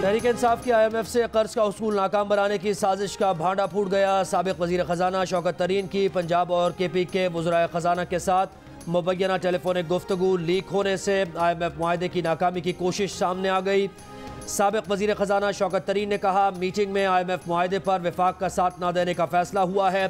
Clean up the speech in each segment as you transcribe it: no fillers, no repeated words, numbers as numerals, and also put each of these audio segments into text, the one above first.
तहरीक इंसाफ की IMF से कर्ज का उसूल नाकाम बनाने की साजिश का भांडा फूट गया। साबिक वजीर खजाना शौकत तरीन की पंजाब और KP के वज़राए खजाना के साथ मुबैना टेलीफोनिक गुफ्तगू लीक होने से IMF मुआहदे की नाकामी की कोशिश सामने आ गई। साबिक वजीर खजाना शौकत तरीन ने कहा, मीटिंग में IMF मुआहदे पर वफाक का साथ न देने का फैसला हुआ है।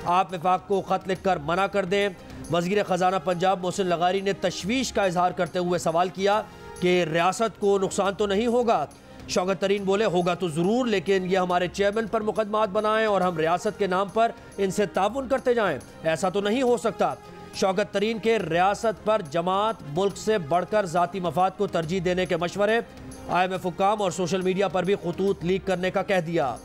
आप वफाक को खत लिख कर मना कर दें। वजीर खजाना पंजाब मोहसिन लगारी ने तशवीश का इजहार करते हुए सवाल किया कि रियासत को नुकसान तो नहीं होगा। शौकत तरीन बोले, होगा तो ज़रूर, लेकिन ये हमारे चेयरमैन पर मुकदमात बनाएं और हम रियासत के नाम पर इनसे ताउन करते जाएं, ऐसा तो नहीं हो सकता। शौकत तरीन के रियासत पर जमात मुल्क से बढ़कर ज़ाती मफाद को तरजीह देने के मशवरे। IMF हुक्काम और सोशल मीडिया पर भी खतूत लीक करने का कह दिया।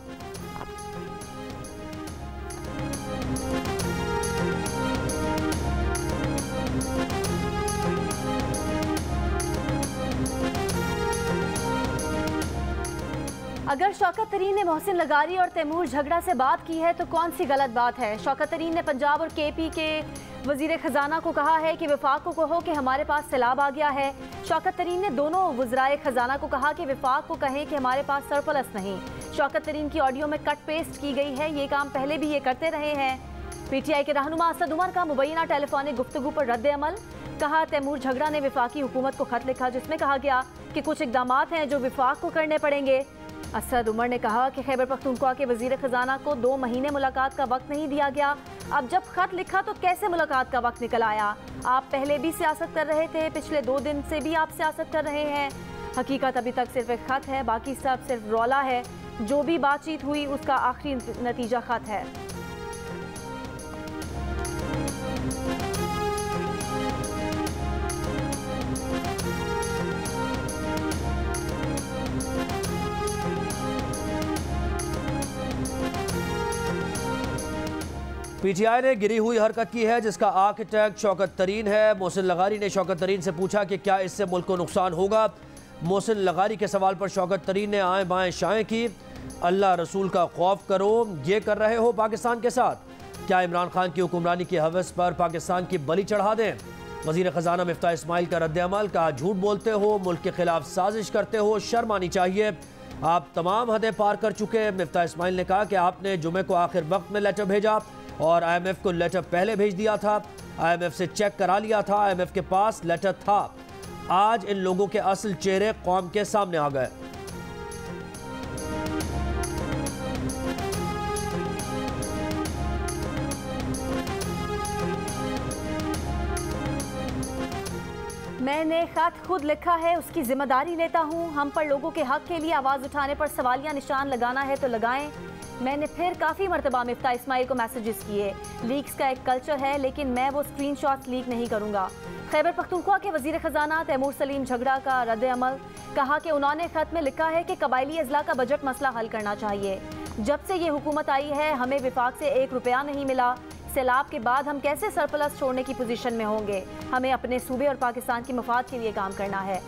अगर शौकत तरीन ने मोहसिन लगारी और तैमूर झगड़ा से बात की है तो कौन सी गलत बात है। शौकत तरीन ने पंजाब और KP के वजीर खजाना को कहा है कि वफाक को कहो कि हमारे पास सैलाब आ गया है। शौकत तरीन ने दोनों वज़राए खजाना को कहा कि वफाक को कहें कि हमारे पास सरप्लस नहीं। शौकत तरीन की ऑडियो में कट पेस्ट की गई है, ये काम पहले भी ये करते रहे हैं। PTI के रहनुमा असद उमर का मुबैना टेलीफोनिक गुफ्तगू पर रद्द अमल। कहा, तैमूर झगड़ा ने वफाकी हुकूमत को खत लिखा जिसमें कहा गया कि कुछ इकदाम हैं जो वफाक को करने पड़ेंगे। असद उमर ने कहा कि खैबर पख्तूनख्वा के वजीर खजाना को 2 महीने मुलाकात का वक्त नहीं दिया गया। अब जब खत लिखा तो कैसे मुलाकात का वक्त निकल आया। आप पहले भी सियासत कर रहे थे, पिछले 2 दिन से भी आप सियासत कर रहे हैं। हकीकत अभी तक सिर्फ एक खत है, बाकी सब सिर्फ रौला है। जो भी बातचीत हुई उसका आखिरी नतीजा खत है। PTI ने गिरी हुई हरकत की है जिसका आर्किटेक्ट शौकत तरीन है। मोहसिन लगारी ने शौकत तरीन से पूछा कि क्या इससे मुल्क को नुकसान होगा। मोहसिन लगारी के सवाल पर शौकत तरीन ने आए बाएं शाएं की। अल्लाह रसूल का खौफ करो, ये कर रहे हो पाकिस्तान के साथ। क्या इमरान खान की हुक्मरानी की हवस पर पाकिस्तान की बलि चढ़ा दें। वजीर खजाना मिफ्ताह इस्माइल का रद्द अमल। कहा, झूठ बोलते हो, मुल्क के खिलाफ साजिश करते हो, शर्म आनी चाहिए। आप तमाम हदें पार कर चुके। मिफ्ताह इस्माइल ने कहा कि आपने जुमे को आखिर वक्त में लेटर भेजा और IMF को लेटर पहले भेज दिया था। IMF से चेक करा लिया था, IMF के पास लेटर था। आज इन लोगों के असल चेहरे कौम के सामने आ गए। मैंने खत खुद लिखा है, उसकी जिम्मेदारी लेता हूँ। हम पर लोगों के हक के लिए आवाज़ उठाने पर सवालिया निशान लगाना है तो लगाएं। मैंने फिर काफ़ी मरतबा मिफ्ताह इस्माइल को मैसेजेस किए। लीक्स का एक कल्चर है, लेकिन मैं वो स्क्रीनशॉट्स लीक नहीं करूँगा। खैबर पख्तूनख्वा के वजीर खजाना तैमूर सलीम झगड़ा का रद्द अमल। कहा कि उन्होंने खत में लिखा है कि कबायली अजला का बजट मसला हल करना चाहिए। जब से ये हुकूमत आई है हमें विफाक से 1 रुपया नहीं मिला। सैलाब के बाद हम कैसे सरप्लस छोड़ने की पोजीशन में होंगे। हमें अपने सूबे और पाकिस्तान की मफाद के लिए काम करना है।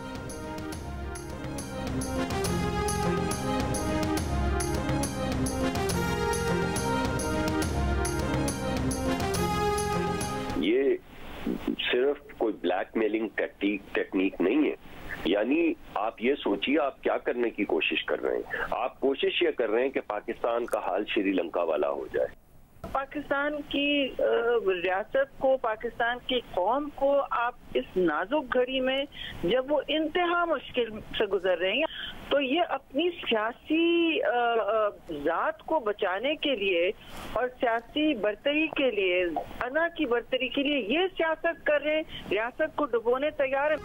ये सिर्फ कोई ब्लैकमेलिंग टेक्निक नहीं है। यानी आप ये सोचिए आप क्या करने की कोशिश कर रहे हैं। आप कोशिश ये कर रहे हैं कि पाकिस्तान का हाल श्रीलंका वाला हो जाए। पाकिस्तान की रियासत को, पाकिस्तान की कौम को आप इस नाजुक घड़ी में जब वो इंतहा मुश्किल से गुजर रहे हैं तो ये अपनी सियासी जात को बचाने के लिए और सियासी बरतरी के लिए, अना की बरतरी के लिए ये सियासत कर रहे हैं, रियासत को डुबोने तैयार है।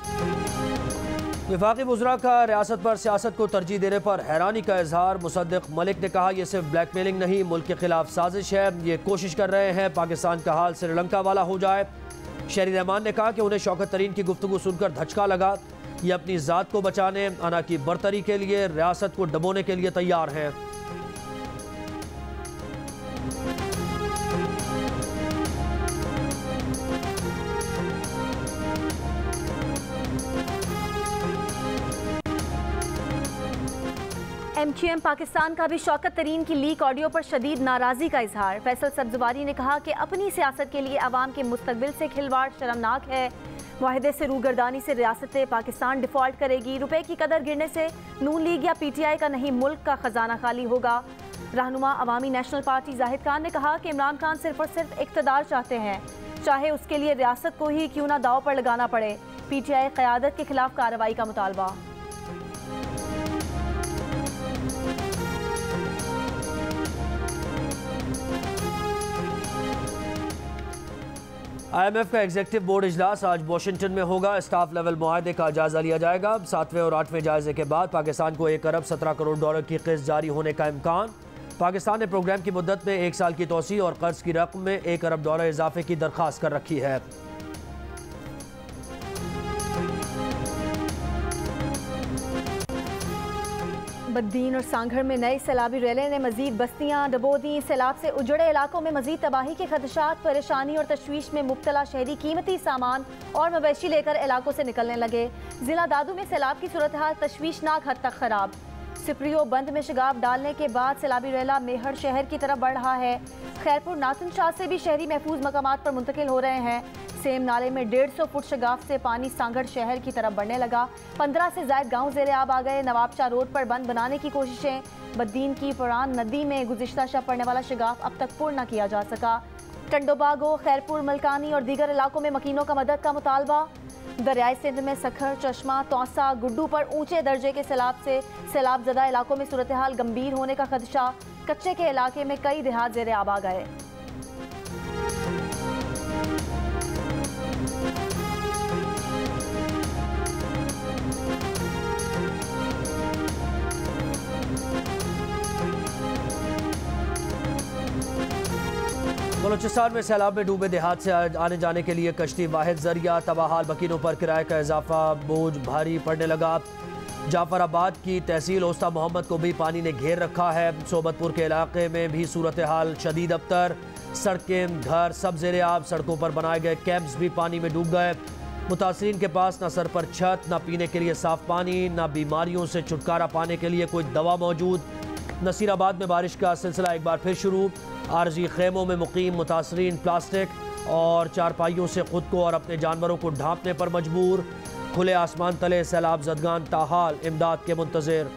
वफाकी वज़रा का रियासत पर सियासत को तरजीह देने पर हैरानी का इजहार। मुसद्दिक मलिक ने कहा, यह सिर्फ ब्लैकमेलिंग नहीं, मुल्क के खिलाफ साजिश है। ये कोशिश कर रहे हैं पाकिस्तान का हाल श्रीलंका वाला हो जाए। शहरी रहमान ने कहा कि उन्हें शौकत तरीन की गुफ्तगू सुनकर धचका लगा। ये अपनी ज़ात को बचाने, अना की बरतरी के लिए, रियासत को डबोने के लिए तैयार हैं। MQM पाकिस्तान का भी शौकत तरीन की लीक ऑडियो पर शदीद नाराज़गी का इजहार। फैसल सब्जवारी ने कहा कि अपनी सियासत के लिए अवाम के मुस्तकबिल से खिलवाड़ शर्मनाक है। मुआहदे से रूगर्दानी से रियासत पाकिस्तान डिफॉल्ट करेगी। रुपए की कदर गिरने से नून लीग या PTI का नहीं मुल्क का खजाना खाली होगा। रहनुमा अवामी नेशनल पार्टी जाहिद खान ने कहा कि इमरान खान सिर्फ और सिर्फ इक़्तिदार चाहते हैं, चाहे उसके लिए रियासत को ही क्यों ना दाव पर लगाना पड़े। PTI क़यादत के खिलाफ कार्रवाई का मुतालबा। IMF का एग्जीक्यूटिव बोर्ड इजलास आज वाशिंगटन में होगा। स्टाफ लेवल मुआहदे का जायजा लिया जाएगा। 7वें और 8वें जायजे के बाद पाकिस्तान को 1 अरब 17 करोड़ डॉलर की क़िस्त जारी होने का इम्कान। पाकिस्तान ने प्रोग्राम की मुद्दत में 1 साल की तोसी और कर्ज की रकम में 1 अरब डॉलर इजाफे की दरख्वास्त कर रखी है। बद्दीन और सांघर में नई सैलाबी रेलें ने मजीद बस्तियां डबो दी। सैलाब से उजड़े इलाकों में मजीद तबाही के खदशात, परेशानी और तशवीश में मुब्तला शहरी कीमती सामान और मवेशी लेकर इलाकों से निकलने लगे। जिला दादू में सैलाब की सूरत हाल तशवीशनाक हद तक खराब। सिपरियो बंद में शगाब डालने के बाद सैलाबी रेला मेहर शहर की तरफ बढ़ रहा है। खैरपुर नातन शाह से भी शहरी महफूज मकामात पर मुंतकिल हो रहे हैं। सेम नाले में 150 फुट शगाफ से पानी सांगड़ शहर की तरफ बढ़ने लगा। 15 से ज़ायद गांव ज़ेरे आब आ गए। नवाबशाह रोड पर बंद बनाने की कोशिशें। बद्दीन की पुरान नदी में गुज़िश्ता शब पड़ने वाला शगाफ अब तक पूर्ण न किया जा सका। टंडोबागो, खैरपुर, मलकानी और दीगर इलाकों में मकीनों का मदद का मुतालबा। दरियाई सिंध में सखर, चश्मा, तौसा, गुड्डू पर ऊंचे दर्जे के सैलाब से सैलाब ज़दा इलाकों में सूरत हाल गंभीर होने का खदशा। कच्चे के इलाके में कई देहात ज़ेरे आब आ गए। बलूचिस्तान में सैलाब में डूबे देहात से आने जाने के लिए कश्ती वाहिद जरिया। तबाहाल मकीनों पर किराए का इजाफा, बोझ भारी पड़ने लगा। जाफराबाद की तहसील ओस्ता मोहम्मद को भी पानी ने घेर रखा है। सोबतपुर के इलाके में भी सूरत हाल शदीद अबतर। सड़कें, घर सब ज़ेरे आब। सड़कों पर बनाए गए कैंप्स भी पानी में डूब गए। मुतासरीन के पास न सर पर छत, न पीने के लिए साफ पानी, न बीमारियों से छुटकारा पाने के लिए कोई दवा मौजूद। नसीराबाद में बारिश का सिलसिला एक बार फिर शुरू। आरजी खेमों में मुकीम मुतासरीन प्लास्टिक और चारपाइयों से खुद को और अपने जानवरों को ढांपने पर मजबूर। खुले आसमान तले सैलाब जदगान ताहाल इमदाद के मुंतज़िर।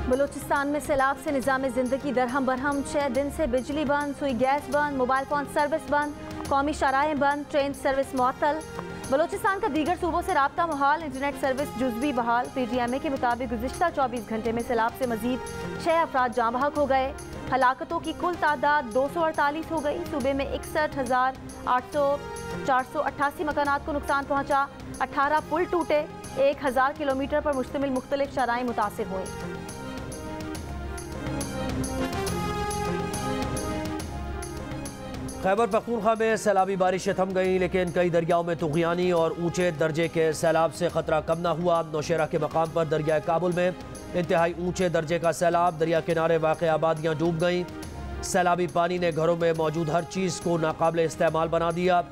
बलूचिस्तान में सैलाब से निज़ाम ज़िंदगी दरहम बरहम। 6 दिन से बिजली बंद, सुई गैस बंद, मोबाइल फ़ोन सर्विस बंद, कौमी शराएं बंद, ट्रेन सर्विस मुअत्तल। बलूचिस्तान का दीगर सूबों से राब्ता मुहाल, इंटरनेट सर्विस जुज़वी बहाल। PTMA के मुताबिक गुज़िश्ता 24 घंटे में सैलाब से मजीद 6 अफराद जाँ बहक हो गए। हलाकतों की कुल तादाद 248 हो गई। सूबे में 61,488 मकानात को नुकसान पहुँचा। 18 पुल टूटे। 1000 किलोमीटर पर मुश्तमिल मुख्तलिफ शराएं मुतासिर हुई। खैबर पख्तूनख्वा में सैलाबी बारिशें थम गईं, लेकिन कई दरियाओं में तुग़यानी और ऊंचे दर्जे के सैलाब से ख़तरा कम न हुआ। नौशेरा के मकाम पर दरियाए काबुल में इंतहाई ऊंचे दर्जे का सैलाब। दरिया किनारे वाक़ आबादियाँ डूब गईं। सैलाबी पानी ने घरों में मौजूद हर चीज़ को नाकाबिल इस्तेमाल बना दिया।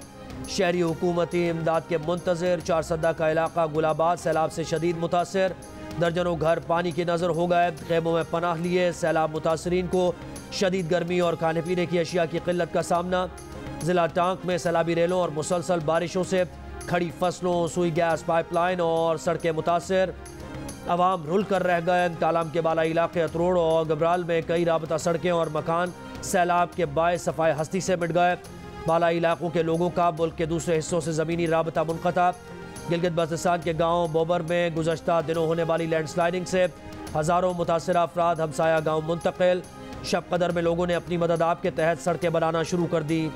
शहरी हुकूमती इमदाद के मुंतज़िर। 4 सद्दा का इलाका गुलाबाद सैलाब से शदीद मुतासर। दर्जनों घर पानी की नज़र हो गए। खेमों में पनाह लिए। सैलाब मुतासरीन को शदीद गर्मी और खाने पीने की अशिया की किल्लत का सामना। ज़िला टांक में सैलाबी रेलों और मुसलसल बारिशों से खड़ी फसलों, सुई गैस पाइपलाइन और सड़कें मुतासर। अवाम रुल कर रह गए। तालाम के बालाई इलाके अतरोड़ और गबराल में कई राबता सड़कें और मकान सैलाब के बायस सफाए हस्ती से मिट गए। बालाई इलाकों के लोगों का मुल्क के दूसरे हिस्सों से ज़मीनी राबता मुनक़ता। गिलगित बल्तिस्तान के गाँव बोबर में गुज़श्ता दिनों होने वाली लैंडस्लाइडिंग से हज़ारों मुतासर अफराद हमसाया गाँव मुंतकिल। शब कदर में लोगों ने अपनी मदद आप के तहत सड़कें बनाना शुरू कर दी।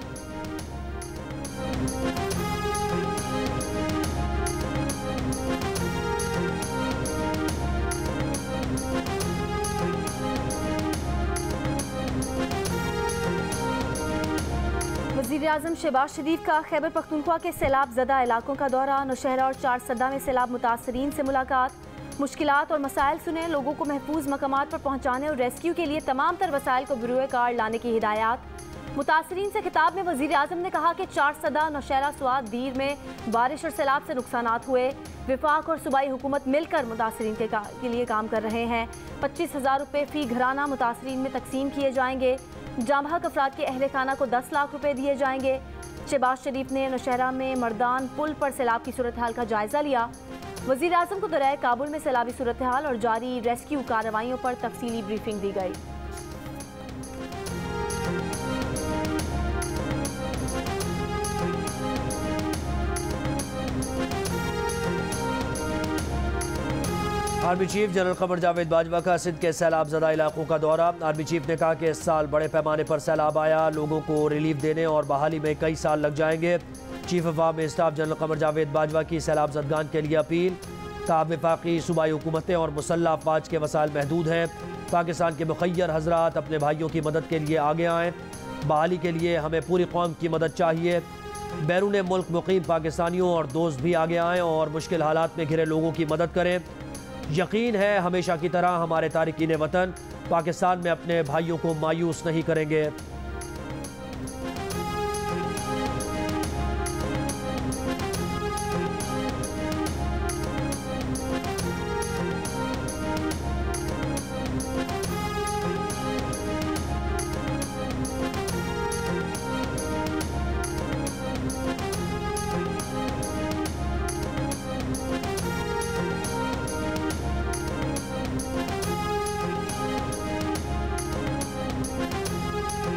वज़ीर-ए-आज़म शहबाज शरीफ का खैबर पख्तूनख्वा के सैलाब ज़दा इलाकों का दौरा। नौशहरा और 4 सद्दा में सैलाब मुतासरीन से मुलाकात। मुश्किलात और मसाइल सुने। लोगों को महफूज मकामात पर पहुँचाने और रेस्क्यू के लिए तमाम तर वसाइल को बरूए कार लाने की हिदायत। मुतासरीन से खिताब में वजीर आजम ने कहा कि चारसदा, नौशहरा, स्वात, दीर में बारिश और सैलाब से नुकसानात हुए। विफाक और सूबाई हुकूमत मिलकर मुतासरीन के लिए काम कर रहे हैं। 25,000 रुपये फ़ी घराना मुतासरीन में तकसीम किए जाएंगे। जामहक अफराद के अहले खाना को 10 लाख रुपये दिए जाएंगे। शहबाज शरीफ ने नौशहरा में मर्दान पुल पर सैलाब की सूरत हाल का जायजा लिया। वजीर आजम को दौराए काबुल में सैलाबी सूरत हाल और जारी रेस्क्यू कार्रवाइयों पर तफसीली ब्रीफिंग दी गई। Army chief general Qamar Javed Bajwa का सिंध के सैलाब ज़दा इलाकों का दौरा। आर्मी चीफ ने कहा कि इस साल बड़े पैमाने पर सैलाब आया, लोगों को रिलीफ देने और बहाली में कई साल लग जाएंगे। Chief of army staff general Qamar Javed Bajwa की सैलाब ज़दगान के लिए अपील। कहा वफाकी सूबाई हुकूमतें और मुसल्लह अफवाज के वसाइल महदूद हैं। पाकिस्तान के मुखय्यर हजरात अपने भाइयों की मदद के लिए आगे आएँ। बहाली के लिए हमें पूरी कौम की मदद चाहिए। बैरून मुल्क मुकीम पाकिस्तानियों और दोस्त भी आगे आएँ और मुश्किल हालात में घिरे लोगों की मदद करें। यकीन है हमेशा की तरह हमारे तारिकीन वतन पाकिस्तान में अपने भाइयों को मायूस नहीं करेंगे।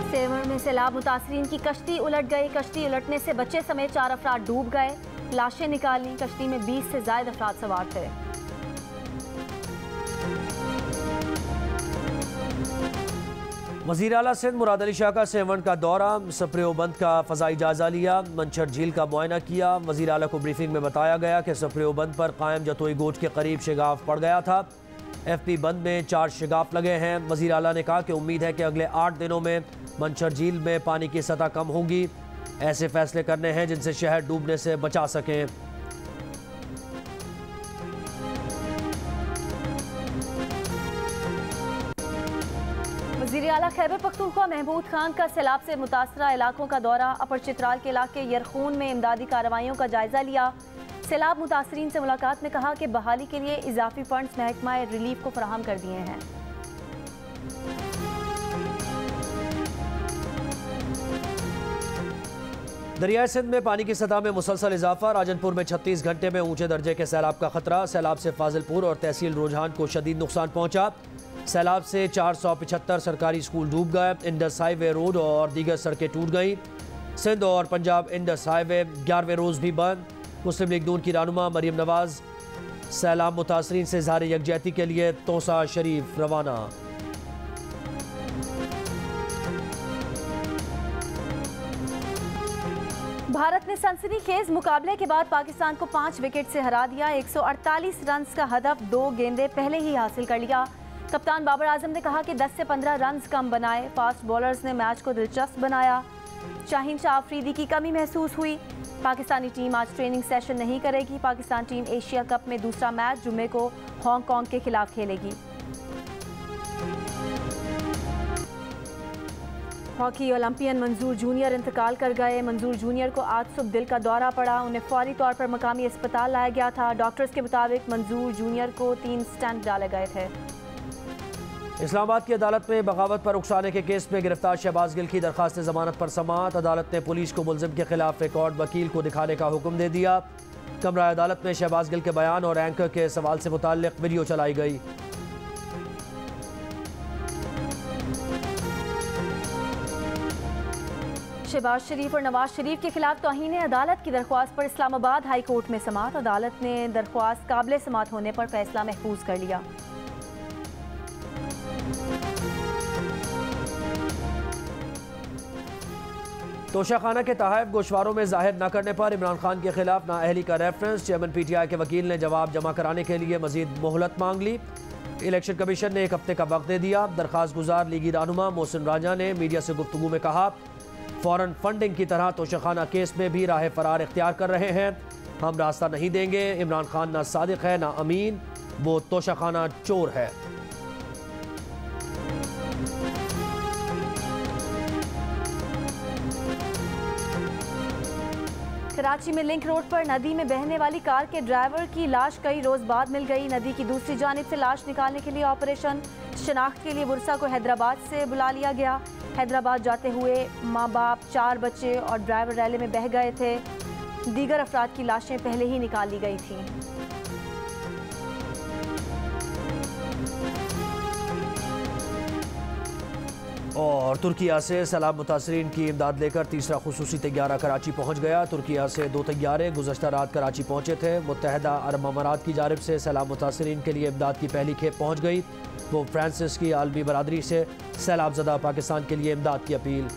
सेवर में सैलाब मुतासरीन की कश्ती उलट गई। कश्ती उलटने से बच्चे समेत 4 अफराद डूब गए। लाशें निकाली। कश्ती में 20 से ज्यादा अफराद सवार थे। वज़ीर आला सिंध मुराद अली शाह का सेवन का दौरा। सप्रेओ बंद का फ़ज़ाई जायजा लिया। मंछर झील का मुआयना किया। वज़ीर आला को ब्रीफिंग में बताया गया कि सप्रेओ बंद पर कायम जतोई गोच के करीब शिगाफ पड़ गया था। FP बंद में 4 शिगाफ लगे हैं। वज़ीर आला ने कहा कि उम्मीद है कि अगले 8 दिनों में मंछर झील में पानी की सतह कम होगी। ऐसे फैसले करने हैं जिनसे शहर डूबने से बचा सकें। वज़ीर आला खैबर पख्तूनख्वा महमूद खान का सैलाब से मुतासरा इलाकों का दौरा। अपर चित्राल के इलाके यरखून में इमदादी कार्रवाइयों का जायजा लिया। सैलाब मुतासरीन से मुलाकात में कहा कि बहाली के लिए इजाफी फंड्स महकमा रिलीफ को फराहम कर दिए हैं। दरियाए सिंध में पानी की सतह में मुसलसल इजाफा। राजनपुर में 36 घंटे में ऊंचे दर्जे के सैलाब का खतरा। सैलाब से फाजिलपुर और तहसील रुझान को शदीद नुकसान पहुंचा। सैलाब से 475 सरकारी स्कूल डूब गए। इंडस हाईवे रोड और दीगर सड़कें टूट गईं। सिंध और पंजाब इंडस हाईवे 11वें रोज़ भी बंद। मुस्लिम लीग नून की रहनुमा मरीम नवाज सैलाब मुतासरीन से इज़हार यकजहती के लिए तोसा शरीफ रवाना। भारत ने सनसनीखेज मुकाबले के बाद पाकिस्तान को 5 विकेट से हरा दिया। 148 रन का हदफ 2 गेंदें पहले ही हासिल कर लिया। कप्तान बाबर आजम ने कहा कि 10 से 15 रन कम बनाए। फास्ट बॉलर्स ने मैच को दिलचस्प बनाया। शाहीन शाह अफरीदी की कमी महसूस हुई। पाकिस्तानी टीम आज ट्रेनिंग सेशन नहीं करेगी। पाकिस्तान टीम एशिया कप में दूसरा मैच जुम्मे को हांगकांग के खिलाफ खेलेगी। हॉकी ओलंपियन मंजूर जूनियर इंतकाल कर गए। मंजूर जूनियर को आज सुबह दिल का दौरा पड़ा। उन्हें फौरी तौर पर मकामी अस्पताल लाया गया था। डॉक्टर्स के मुताबिक मंजूर जूनियर को 3 स्टेंट डाले गए थे। इस्लामाबाद की अदालत में बगावत पर उकसाने के केस में गिरफ्तार शहबाज गिल की दरखास्त जमानत पर समाअत। अदालत ने पुलिस को मुलजिम के खिलाफ रिकॉर्ड वकील को दिखाने का हुक्म दे दिया। कमरा अदालत में शहबाज गिल के बयान और एंकर के सवाल से मुताल्लिक वीडियो चलाई गई। शहबाज शरीफ और नवाज शरीफ के खिलाफ तौहीन अदालत की दरख्वास्त पर इस्लामाबाद हाई कोर्ट में समाअत। अदालत ने दरख्वास्त काबिल समाअत होने पर फैसला महफूज कर लिया। तोशाखाना के तहफ़ गोशवारों में जाहिर न करने पर इमरान खान के खिलाफ नाअहली का रेफरेंस। चेयरमैन PTI के वकील ने जवाब जमा कराने के लिए मजीद मोहलत मांग ली। इलेक्शन कमीशन ने 1 हफ्ते का वक्त दे दिया। दरखास्त गुजार लीगी रहनुमा मोहसिन राजा ने मीडिया से गुफ्तगू में कहा, फौरन फंडिंग की तरह तोशाखाना केस में भी राह फरार इख्तियार कर रहे हैं। हम रास्ता नहीं देंगे। इमरान खान ना सादिक है ना अमीन, वो तोशाखाना चोर है। कराची में लिंक रोड पर नदी में बहने वाली कार के ड्राइवर की लाश कई रोज बाद मिल गई। नदी की दूसरी जानिब से लाश निकालने के लिए ऑपरेशन शनाख्त के लिए बुरसा को हैदराबाद से बुला लिया गया। हैदराबाद जाते हुए माँ बाप, 4 बच्चे और ड्राइवर रैली में बह गए थे। दीगर अफराद की लाशें पहले ही निकाल ली गई थीं। और तुर्किया से सैलाब मुतासरीन की इमदाद लेकर तीसरा खुसूसी तैयारा कराची पहुँच गया। तुर्किया से 2 तैयारे गुज़श्ता रात कराची पहुँचे थे। मुत्तहदा अरब अमारात की जानिब से सैलाब मुतासरीन के लिए इमदाद की पहली खेप पहुँच गई। पोप फ्रांसिस की आलमी बरादरी से सैलाब ज़दा पाकिस्तान के लिए इमदाद की अपील।